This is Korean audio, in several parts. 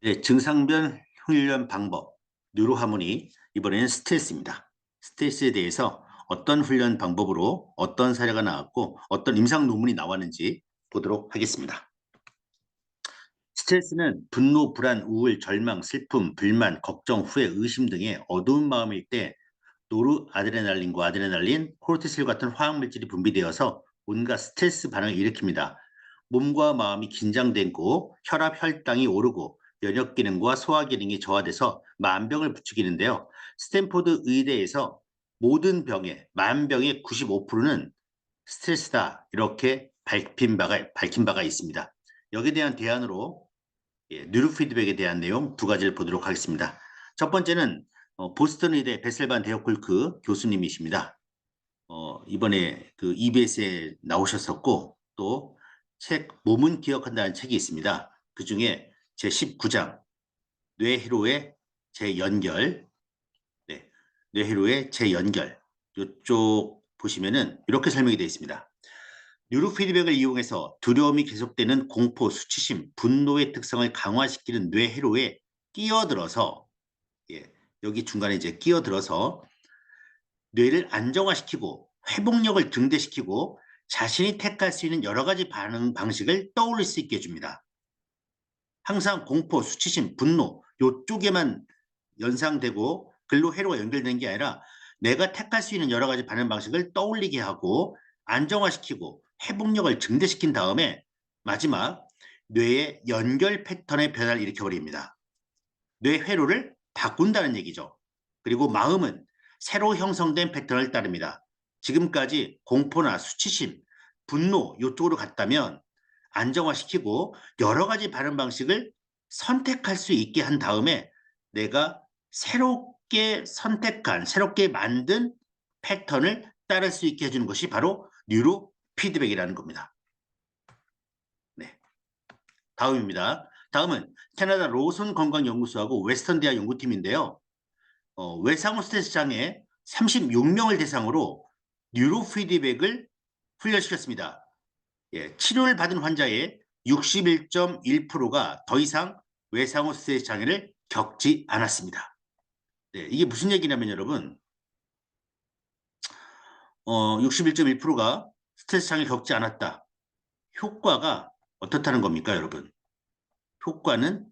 네, 증상별 훈련 방법, 뉴로하모니, 이번에는 스트레스입니다. 스트레스에 대해서 어떤 훈련 방법으로 어떤 사례가 나왔고 어떤 임상 논문이 나왔는지 보도록 하겠습니다. 스트레스는 분노, 불안, 우울, 절망, 슬픔, 불만, 걱정, 후회, 의심 등의 어두운 마음일 때 노르아드레날린과 아드레날린, 코르티솔 같은 화학물질이 분비되어서 온갖 스트레스 반응을 일으킵니다. 몸과 마음이 긴장되고 혈압, 혈당이 오르고 면역 기능과 소화 기능이 저하돼서 만병을 부추기는데요. 스탠포드 의대에서 모든 병의 만병의 95%는 스트레스다 이렇게 밝힌 바가 있습니다. 여기에 대한 대안으로 뉴로 피드백에 대한 내용 두 가지를 보도록 하겠습니다. 첫 번째는 보스턴 의대 베셀반 데어콜크 교수님이십니다. 이번에 그 EBS에 나오셨었고 또 책 몸은 기억한다는 책이 있습니다. 그 중에 제 19장 뇌회로의 재연결, 네, 뇌회로의 재연결 이쪽 보시면은 이렇게 설명이 되어 있습니다. 뉴로 피드백을 이용해서 두려움이 계속되는 공포, 수치심, 분노의 특성을 강화시키는 뇌회로에 끼어들어서 여기 중간에 이제 끼어들어서 뇌를 안정화시키고 회복력을 증대시키고 자신이 택할 수 있는 여러 가지 반응 방식을 떠올릴 수 있게 해줍니다. 항상 공포, 수치심, 분노 이쪽에만 연상되고 글로 회로가 연결되는 게 아니라 내가 택할 수 있는 여러 가지 반응 방식을 떠올리게 하고 안정화시키고 회복력을 증대시킨 다음에 마지막 뇌의 연결 패턴의 변화를 일으켜버립니다. 뇌 회로를 바꾼다는 얘기죠. 그리고 마음은 새로 형성된 패턴을 따릅니다. 지금까지 공포나 수치심, 분노 이쪽으로 갔다면 안정화시키고 여러 가지 반응 방식을 선택할 수 있게 한 다음에 내가 새롭게 선택한, 새롭게 만든 패턴을 따를 수 있게 해주는 것이 바로 뉴로 피드백이라는 겁니다. 네. 다음입니다. 다음은 캐나다 로손 건강연구소하고 웨스턴 대학 연구팀인데요. 외상후 스트레스 장애 36명을 대상으로 뉴로 피드백을 훈련시켰습니다. 치료를 받은 환자의 61.1%가 더 이상 외상후 스트레스 장애를 겪지 않았습니다. 네, 이게 무슨 얘기냐면 여러분 61.1%가 스트레스 장애를 겪지 않았다. 효과가 어떻다는 겁니까 여러분? 효과는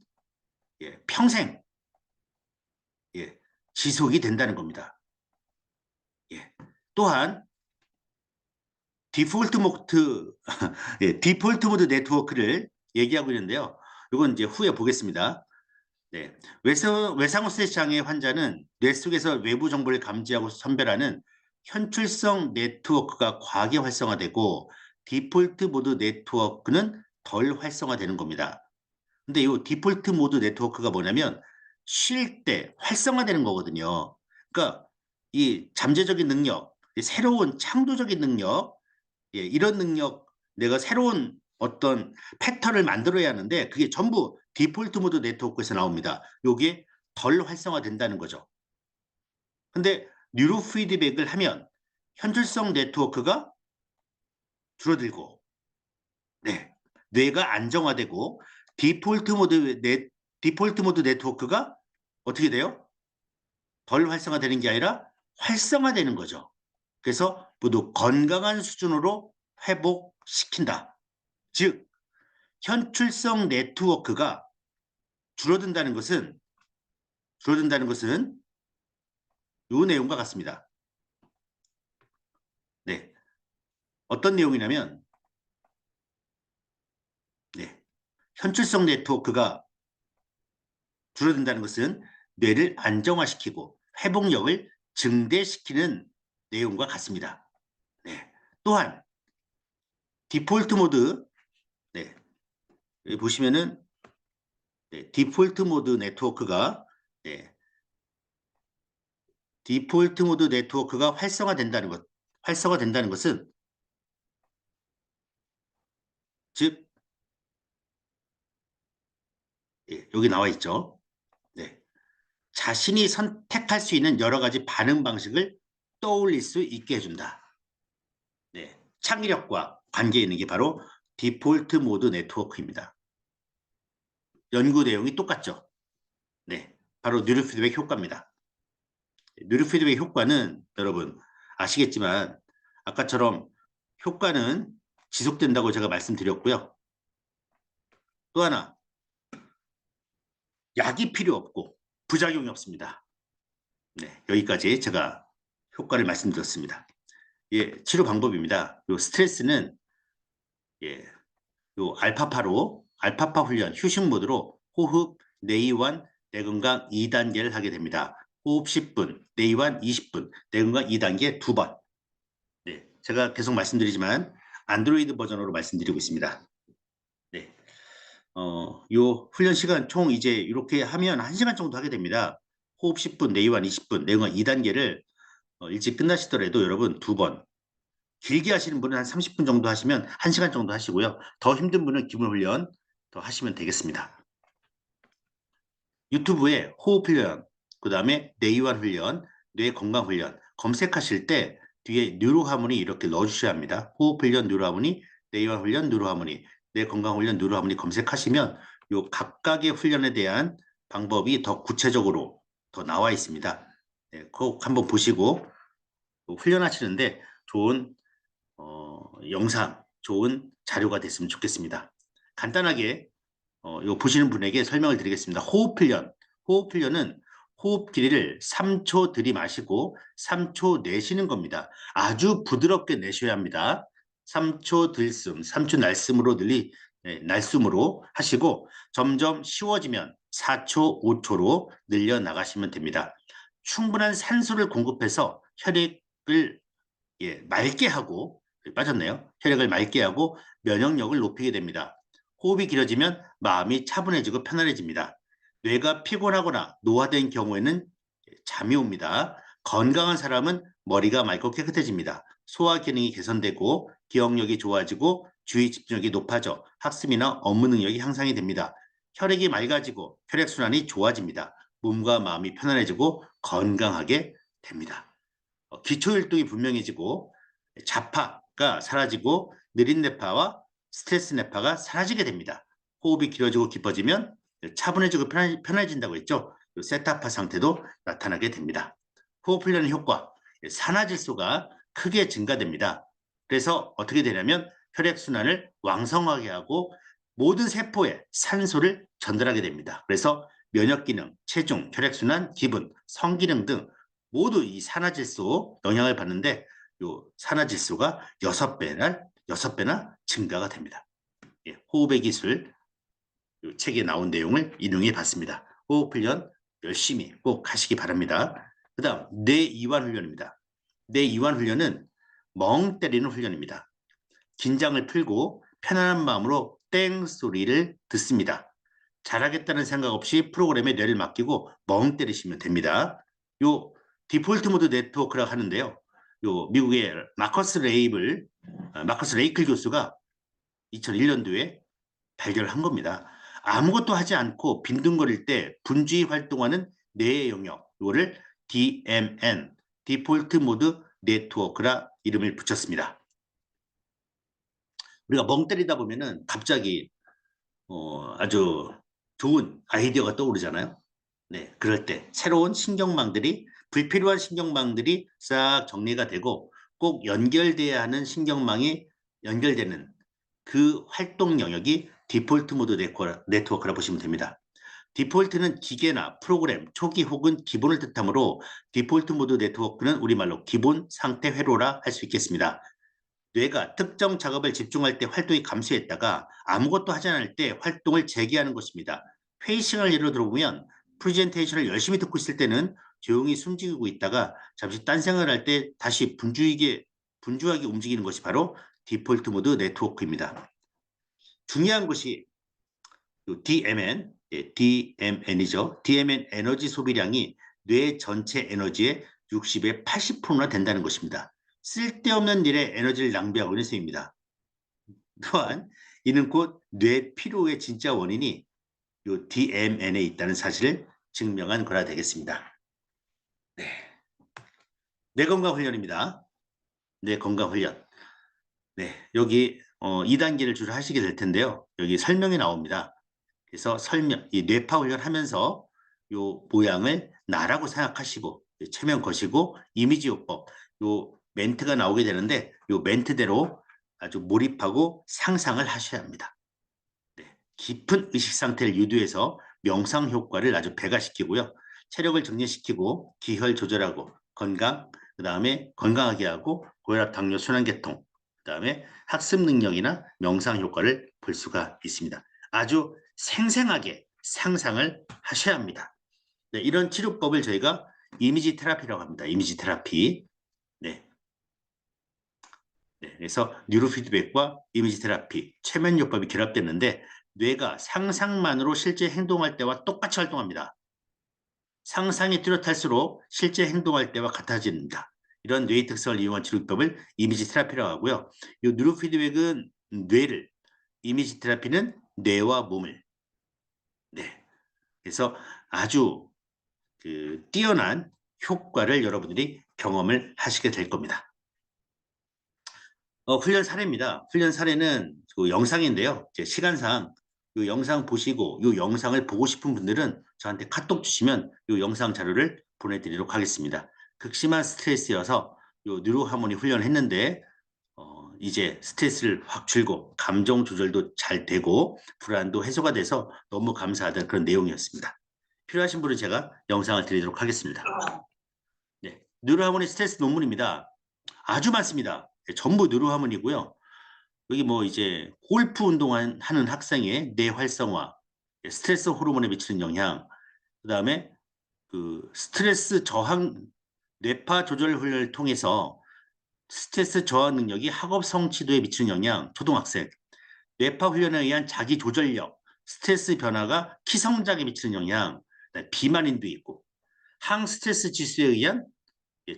평생 지속이 된다는 겁니다. 또한 디폴트 모드 디폴트 모드 네트워크를 얘기하고 있는데요. 이건 이제 후에 보겠습니다. 네. 외상후 스트레스 장애 환자는 뇌 속에서 외부 정보를 감지하고 선별하는 현출성 네트워크가 과하게 활성화되고 디폴트 모드 네트워크는 덜 활성화되는 겁니다. 근데 이 디폴트 모드 네트워크가 뭐냐면 쉴 때 활성화되는 거거든요. 그러니까 이 잠재적인 능력, 새로운 창조적인 능력, 이런 능력, 내가 새로운 어떤 패턴을 만들어야 하는데 그게 전부 디폴트 모드 네트워크에서 나옵니다. 요게 덜 활성화된다는 거죠. 근데 뉴로 피드백을 하면 현실성 네트워크가 줄어들고 뇌가 안정화되고 디폴트 모드 네트워크가 어떻게 돼요? 덜 활성화되는 게 아니라 활성화되는 거죠. 그래서 모두 건강한 수준으로 회복시킨다. 즉 현출성 네트워크가 줄어든다는 것은 이 내용과 같습니다. 네, 어떤 내용이냐면 현출성 네트워크가 줄어든다는 것은 뇌를 안정화시키고 회복력을 증대시키는 내용과 같습니다. 네, 또한 디폴트 모드 여기 보시면은 디폴트 모드 네트워크가 디폴트 모드 네트워크가 활성화된다는 것은 즉 여기 나와 있죠. 자신이 선택할 수 있는 여러 가지 반응 방식을 떠올릴 수 있게 해준다. 창의력과 관계 있는 게 바로 디폴트 모드 네트워크입니다. 연구 내용이 똑같죠. 네, 바로 뉴로 피드백 효과입니다. 뉴로 피드백 효과는 여러분 아시겠지만 아까처럼 효과는 지속된다고 제가 말씀드렸고요. 또 하나, 약이 필요 없고 부작용이 없습니다. 네, 여기까지 제가 효과를 말씀드렸습니다. 예, 치료 방법입니다. 요 스트레스는 예, 요 알파파 훈련 휴식 모드로 호흡, 내이완, 뇌건강 2단계를 하게 됩니다. 호흡 10분, 내이완 20분, 뇌건강 2단계 2번. 네, 제가 계속 말씀드리지만 안드로이드 버전으로 말씀드리고 있습니다. 네, 요 훈련 시간 총 이제 이렇게 하면 1시간 정도 하게 됩니다. 호흡 10분, 내이완 20분, 뇌건강 2단계를 일찍 끝나시더라도 여러분 2번. 길게 하시는 분은 한 30분 정도 하시면 1시간 정도 하시고요. 더 힘든 분은 기본 훈련 더 하시면 되겠습니다. 유튜브에 호흡 훈련, 그 다음에 뇌이완 훈련, 뇌 건강 훈련 검색하실 때 뒤에 뉴로하모니 이렇게 넣어주셔야 합니다. 호흡 훈련 뉴로하모니, 뇌이완 훈련 뉴로하모니, 뇌 건강 훈련 뉴로하모니 검색하시면 요 각각의 훈련에 대한 방법이 더 구체적으로 더 나와 있습니다. 네, 꼭 한번 보시고 훈련하시는데 좋은 영상, 좋은 자료가 됐으면 좋겠습니다. 간단하게 요 보시는 분에게 설명을 드리겠습니다. 호흡 훈련. 호흡 훈련은 호흡 길이를 3초 들이마시고 3초 내쉬는 겁니다. 아주 부드럽게 내셔야 합니다. 3초 들숨, 3초 날숨으로 날숨으로 하시고 점점 쉬워지면 4초, 5초로 늘려 나가시면 됩니다. 충분한 산소를 공급해서 혈액을 맑게 하고 빠졌네요. 혈액을 맑게 하고 면역력을 높이게 됩니다. 호흡이 길어지면 마음이 차분해지고 편안해집니다. 뇌가 피곤하거나 노화된 경우에는 잠이 옵니다. 건강한 사람은 머리가 맑고 깨끗해집니다. 소화 기능이 개선되고 기억력이 좋아지고 주의 집중력이 높아져 학습이나 업무 능력이 향상이 됩니다. 혈액이 맑아지고 혈액순환이 좋아집니다. 몸과 마음이 편안해지고 건강하게 됩니다. 기초율동이 분명해지고 자파가 사라지고 느린 뇌파와 스트레스 뇌파가 사라지게 됩니다. 호흡이 길어지고 깊어지면 차분해지고 편해진다고 했죠. 세타파 상태도 나타나게 됩니다. 호흡 훈련의 효과, 산화질소가 크게 증가됩니다. 그래서 어떻게 되냐면 혈액순환을 왕성하게 하고 모든 세포에 산소를 전달하게 됩니다. 그래서 면역기능, 체중, 혈액순환, 기분, 성기능 등 모두 이 산화질소 영향을 받는데 요 산화질소가 6배나 증가가 됩니다. 예, 호흡의 기술 요 책에 나온 내용을 인용해 봤습니다. 호흡 훈련 열심히 꼭 하시기 바랍니다. 그 다음 뇌이완 훈련입니다. 뇌이완 훈련은 멍 때리는 훈련입니다. 긴장을 풀고 편안한 마음으로 땡 소리를 듣습니다. 잘하겠다는 생각 없이 프로그램에 뇌를 맡기고 멍 때리시면 됩니다. 요 디폴트 모드 네트워크라고 하는데요. 요 미국의 마커스 레이클 교수가 2001년도에 발견한 겁니다. 아무것도 하지 않고 빈둥거릴 때 분주히 활동하는 뇌의 영역, 이거를 DMN, 디폴트 모드 네트워크라 이름을 붙였습니다. 우리가 멍 때리다 보면은 갑자기 아주 좋은 아이디어가 떠오르잖아요. 네, 그럴 때 새로운 신경망들이 불필요한 신경망들이 싹 정리가 되고 꼭 연결돼야 하는 신경망이 연결되는 그 활동 영역이 디폴트 모드 네트워크라 보시면 됩니다. 디폴트는 기계나 프로그램, 초기 혹은 기본을 뜻하므로 디폴트 모드 네트워크는 우리말로 기본 상태 회로라 할 수 있겠습니다. 뇌가 특정 작업을 집중할 때 활동이 감소했다가 아무것도 하지 않을 때 활동을 재개하는 것입니다. 회의 시간을 예로 들어보면 프레젠테이션을 열심히 듣고 있을 때는 조용히 숨지고 있다가 잠시 딴 생각을 할 때 다시 분주하게 움직이는 것이 바로 디폴트 모드 네트워크입니다. 중요한 것이 DMN이죠. DMN 에너지 소비량이 뇌 전체 에너지의 60에 80%나 된다는 것입니다. 쓸데없는 일에 에너지를 낭비하고 있는 셈입니다. 또한 이는 곧 뇌 피로의 진짜 원인이 요 DMN에 있다는 사실을 증명한 거라 되겠습니다. 네. 뇌 건강 훈련입니다. 뇌 건강 훈련. 네, 여기 2단계를 주로 하시게 될 텐데요. 여기 설명이 나옵니다. 그래서 이 뇌파 훈련하면서 요 모양을 나라고 생각하시고 체면 거시고 이미지요법 요 멘트가 나오게 되는데 요 멘트대로 아주 몰입하고 상상을 하셔야 합니다. 네. 깊은 의식 상태를 유도해서 명상 효과를 아주 배가시키고요. 체력을 정리시키고 기혈 조절하고 건강, 그다음에 건강하게 하고 고혈압, 당뇨, 순환계통, 그다음에 학습 능력이나 명상 효과를 볼 수가 있습니다. 아주 생생하게 상상을 하셔야 합니다. 네, 이런 치료법을 저희가 이미지 테라피라고 합니다. 이미지 테라피. 네. 네, 그래서 뉴로 피드백과 이미지 테라피, 최면요법이 결합됐는데 뇌가 상상만으로 실제 행동할 때와 똑같이 활동합니다. 상상이 뚜렷할수록 실제 행동할 때와 같아집니다. 이런 뇌의 특성을 이용한 치료법을 이미지 테라피라고 하고요. 이 뉴로 피드백은 뇌를, 이미지 테라피는 뇌와 몸을. 네, 그래서 아주 뛰어난 효과를 여러분들이 경험을 하시게 될 겁니다. 훈련 사례입니다. 훈련 사례는 그 영상인데요. 이제 시간상 이 영상 보시고 이 영상을 보고 싶은 분들은 저한테 카톡 주시면 이 영상 자료를 보내드리도록 하겠습니다. 극심한 스트레스여서 이 뉴로하모니 훈련을 했는데 이제 스트레스를 확 줄고 감정 조절도 잘 되고 불안도 해소가 돼서 너무 감사하다는 그런 내용이었습니다. 필요하신 분은 제가 영상을 드리도록 하겠습니다. 네, 뉴로하모니 스트레스 논문입니다. 아주 많습니다. 네, 전부 뉴로하모니고요. 여기 뭐 이제 골프 운동하는 학생의 뇌 활성화, 스트레스 호르몬에 미치는 영향, 그다음에 그 스트레스 저항 뇌파 조절 훈련을 통해서 스트레스 저항 능력이 학업 성취도에 미치는 영향, 초등학생, 뇌파 훈련에 의한 자기 조절력, 스트레스 변화가 키 성장에 미치는 영향, 비만인도 있고, 항스트레스 지수에 의한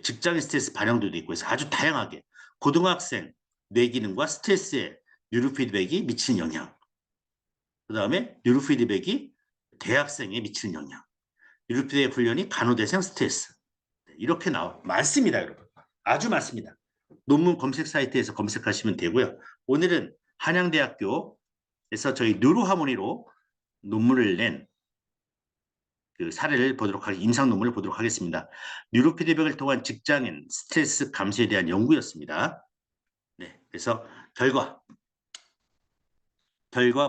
직장인 스트레스 반영도도 있고 해서 아주 다양하게 고등학생 뇌 기능과 스트레스에 뉴로 피드백이 미치는 영향, 그 다음에 뉴로 피드백이 대학생에 미치는 영향, 뉴로 피드백 훈련이 간호대생 스트레스, 이렇게 많습니다, 여러분. 아주 많습니다. 논문 검색 사이트에서 검색하시면 되고요. 오늘은 한양대학교에서 저희 뉴로하모니로 논문을 낸 그 사례를 임상 논문을 보도록 하겠습니다. 뉴로 피드백을 통한 직장인 스트레스 감소에 대한 연구였습니다. 네, 그래서 결과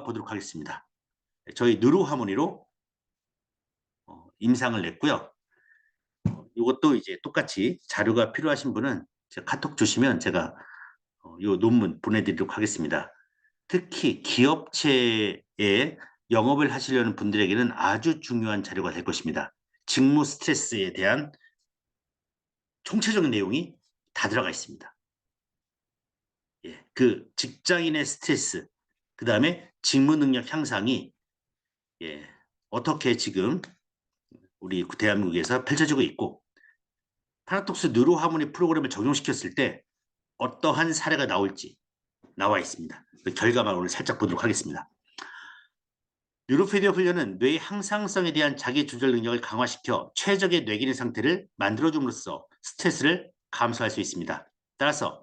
보도록 하겠습니다. 저희 뉴로하모니로 임상을 냈고요. 이것도 이제 똑같이 자료가 필요하신 분은 제가 카톡 주시면 제가 이 논문 보내드리도록 하겠습니다. 특히 기업체에 영업을 하시려는 분들에게는 아주 중요한 자료가 될 것입니다. 직무 스트레스에 대한 총체적인 내용이 다 들어가 있습니다. 예, 그 직장인의 스트레스, 그 다음에 직무 능력 향상이 어떻게 지금 우리 대한민국에서 펼쳐지고 있고 파라독스 뉴로하모니 프로그램을 적용시켰을 때 어떠한 사례가 나와 있습니다. 그 결과만 오늘 살짝 보도록 하겠습니다. 뉴로피디어 훈련은 뇌의 항상성에 대한 자기 조절 능력을 강화시켜 최적의 뇌기능 상태를 만들어줌으로써 스트레스를 감소할 수 있습니다. 따라서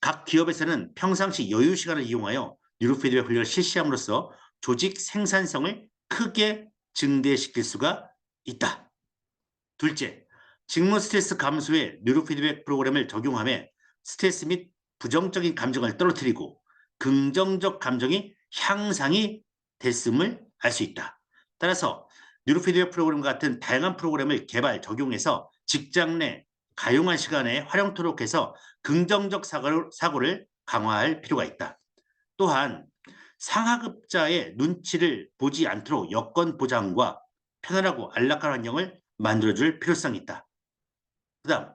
각 기업에서는 평상시 여유 시간을 이용하여 뉴로피디어 훈련을 실시함으로써 조직 생산성을 크게 증대시킬 수가 있다. 둘째, 직무 스트레스 감소에 뉴로피드백 프로그램을 적용하며 스트레스 및 부정적인 감정을 떨어뜨리고 긍정적 감정이 향상이 됐음을 알 수 있다. 따라서 뉴로피드백 프로그램 같은 다양한 프로그램을 개발, 적용해서 직장 내 가용한 시간에 활용토록 해서 긍정적 사고를 강화할 필요가 있다. 또한 상하급자의 눈치를 보지 않도록 여건 보장과 편안하고 안락한 환경을 만들어줄 필요성이 있다. 그 다음,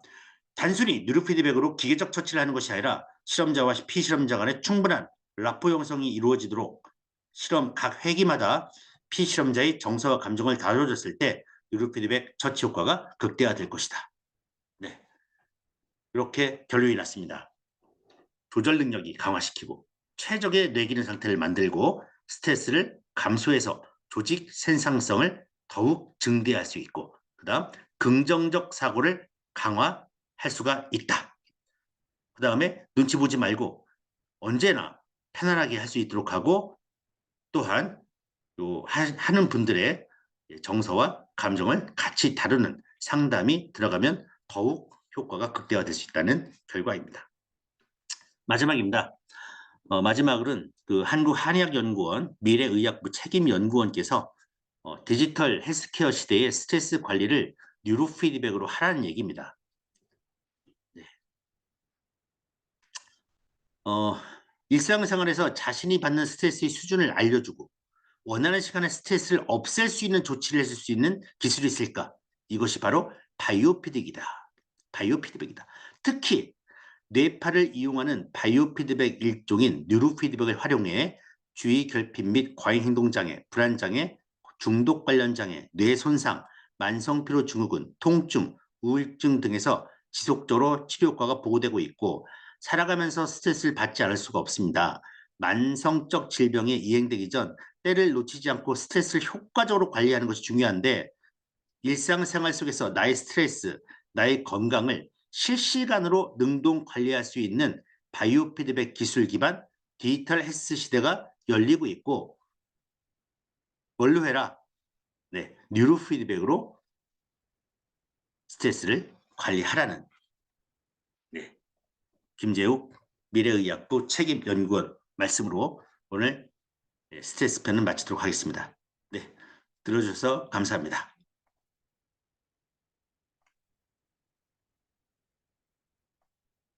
단순히 뉴로 피드백으로 기계적 처치를 하는 것이 아니라 실험자와 피실험자 간의 충분한 라포 형성이 이루어지도록 실험 각 회기마다 피실험자의 정서와 감정을 다뤄줬을 때 뉴로 피드백 처치 효과가 극대화될 것이다. 네, 이렇게 결론이 났습니다. 조절 능력이 강화시키고 최적의 뇌기능 상태를 만들고 스트레스를 감소해서 조직 생산성을 더욱 증대할 수 있고 그 다음 긍정적 사고를 강화할 수가 있다. 그 다음에 눈치 보지 말고 언제나 편안하게 할 수 있도록 하고 또한 하는 분들의 정서와 감정을 같이 다루는 상담이 들어가면 더욱 효과가 극대화될 수 있다는 결과입니다. 마지막입니다. 마지막으로는 그 한국한의학연구원 미래의학부 책임연구원께서 디지털 헬스케어 시대의 스트레스 관리를 뉴로 피드백으로 하라는 얘기입니다. 네. 일상생활에서 자신이 받는 스트레스의 수준을 알려주고 원하는 시간에 스트레스를 없앨 수 있는 조치를 해줄 수 있는 기술이 있을까? 이것이 바로 바이오피드백이다. 바이오피드백이다. 특히 뇌파를 이용하는 바이오피드백 일종인 뉴로피드백을 활용해 주의 결핍 및 과잉행동장애, 불안장애, 중독 관련 장애, 뇌 손상, 만성피로 증후군, 통증, 우울증 등에서 지속적으로 치료 효과가 보고되고 있고 살아가면서 스트레스를 받지 않을 수가 없습니다. 만성적 질병이 이행되기 전 때를 놓치지 않고 스트레스를 효과적으로 관리하는 것이 중요한데 일상생활 속에서 나의 스트레스, 나의 건강을 실시간으로 능동 관리할 수 있는 바이오 피드백 기술 기반 디지털 헬스 시대가 열리고 있고 뭘로 해라? 네, 뉴로 피드백으로 스트레스를 관리하라는 네, 김재욱 미래의학부 책임연구원 말씀으로 오늘 스트레스 편을 마치도록 하겠습니다. 네, 들어주셔서 감사합니다.